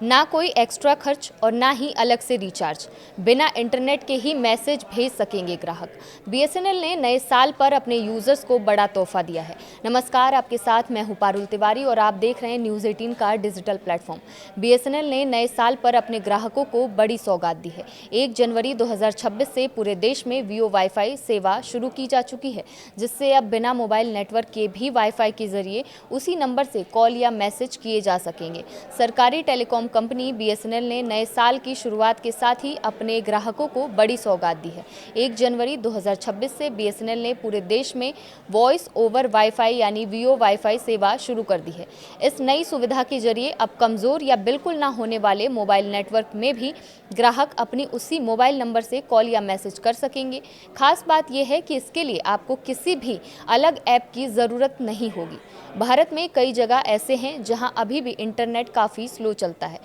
ना कोई एक्स्ट्रा खर्च और ना ही अलग से रिचार्ज, बिना इंटरनेट के ही मैसेज भेज सकेंगे ग्राहक। बीएसएनएल ने नए साल पर अपने यूजर्स को बड़ा तोहफा दिया है। नमस्कार, आपके साथ मैं हूं पारुल तिवारी और आप देख रहे हैं न्यूज़ 18 का डिजिटल प्लेटफॉर्म। बीएसएनएल ने नए साल पर अपने ग्राहकों को बड़ी सौगात दी है। 1 जनवरी 2026 से पूरे देश में वीओ वाईफाई सेवा शुरू की जा चुकी है, जिससे अब बिना मोबाइल नेटवर्क के भी वाईफाई के जरिए उसी नंबर से कॉल या मैसेज किए जा सकेंगे। सरकारी टेलीकॉम कंपनी बीएसएनएल ने नए साल की शुरुआत के साथ ही अपने ग्राहकों को बड़ी सौगात दी है। 1 जनवरी 2026 से बीएसएनएल ने पूरे देश में वॉइस ओवर वाईफाई यानी वीओ वाईफाई सेवा शुरू कर दी है। इस नई सुविधा के जरिए अब कमज़ोर या बिल्कुल ना होने वाले मोबाइल नेटवर्क में भी ग्राहक अपनी उसी मोबाइल नंबर से कॉल या मैसेज कर सकेंगे। खास बात यह है कि इसके लिए आपको किसी भी अलग ऐप की ज़रूरत नहीं होगी। भारत में कई जगह ऐसे हैं जहां अभी भी इंटरनेट काफ़ी स्लो चलता है।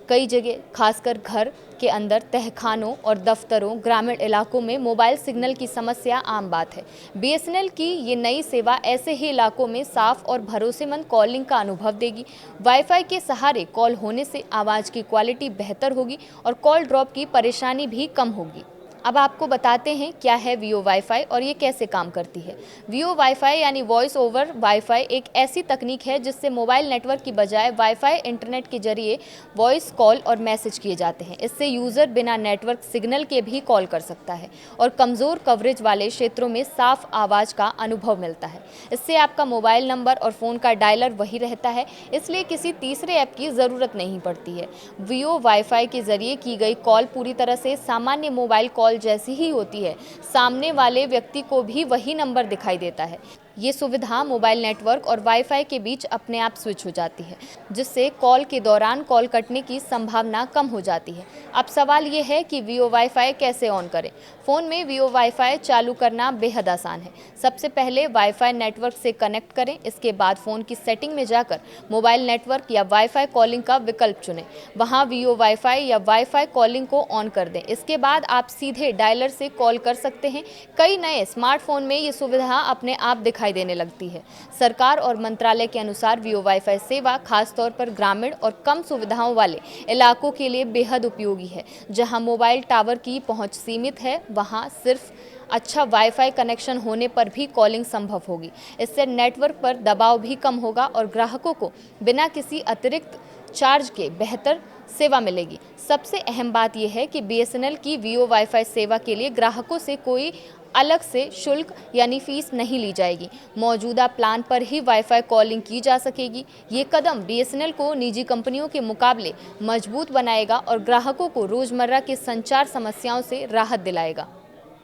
कई जगह खासकर घर के अंदर तहखानों और दफ्तरों, ग्रामीण इलाकों में मोबाइल सिग्नल की समस्या आम बात है। बीएसएनएल की ये नई सेवा ऐसे ही इलाकों में साफ और भरोसेमंद कॉलिंग का अनुभव देगी। वाईफाई के सहारे कॉल होने से आवाज़ की क्वालिटी बेहतर होगी और कॉल ड्रॉप की परेशानी भी कम होगी। अब आपको बताते हैं क्या है वीओ वाईफाई और ये कैसे काम करती है। वीओ वाईफाई यानी वॉइस ओवर वाईफाई एक ऐसी तकनीक है जिससे मोबाइल नेटवर्क की बजाय वाईफाई इंटरनेट के जरिए वॉइस कॉल और मैसेज किए जाते हैं। इससे यूज़र बिना नेटवर्क सिग्नल के भी कॉल कर सकता है और कमज़ोर कवरेज वाले क्षेत्रों में साफ आवाज़ का अनुभव मिलता है। इससे आपका मोबाइल नंबर और फ़ोन का डायलर वही रहता है, इसलिए किसी तीसरे ऐप की ज़रूरत नहीं पड़ती है। वीओ वाईफाई के जरिए की गई कॉल पूरी तरह से सामान्य मोबाइल कॉल जैसी ही होती है। सामने वाले व्यक्ति को भी वही नंबर दिखाई देता है। ये सुविधा मोबाइल नेटवर्क और वाईफाई के बीच अपने आप स्विच हो जाती है, जिससे कॉल के दौरान कॉल कटने की संभावना कम हो जाती है। अब सवाल ये है कि वीओ वाईफाई कैसे ऑन करें। फ़ोन में वीओ वाईफाई चालू करना बेहद आसान है। सबसे पहले वाईफाई नेटवर्क से कनेक्ट करें। इसके बाद फ़ोन की सेटिंग में जाकर मोबाइल नेटवर्क या वाईफाई कॉलिंग का विकल्प चुनें। वहाँ वीओ वाईफाई या वाईफाई कॉलिंग को ऑन कर दें। इसके बाद आप सीधे डायलर से कॉल कर सकते हैं। कई नए स्मार्टफोन में ये सुविधा अपने आप दिखाई देने लगती है। सरकार और मंत्रालय के अनुसार वीओ वाईफाई सेवा खासतौर पर ग्रामीण और कम सुविधाओं वाले इलाकों के लिए बेहद उपयोगी है। जहां मोबाइल टावर की पहुंच सीमित है, वहां सिर्फ अच्छा वाईफाई कनेक्शन होने पर भी कॉलिंग संभव होगी। इससे नेटवर्क पर दबाव भी कम होगा और ग्राहकों को बिना किसी अतिरिक्त चार्ज के बेहतर सेवा मिलेगी। सबसे अहम बात यह है कि बीएसएनएल की वीओ वाईफाई सेवा के लिए ग्राहकों से कोई अलग से शुल्क यानी फीस नहीं ली जाएगी। मौजूदा प्लान पर ही वाईफाई कॉलिंग की जा सकेगी। ये कदम बीएसएनएल को निजी कंपनियों के मुकाबले मजबूत बनाएगा और ग्राहकों को रोजमर्रा के संचार समस्याओं से राहत दिलाएगा।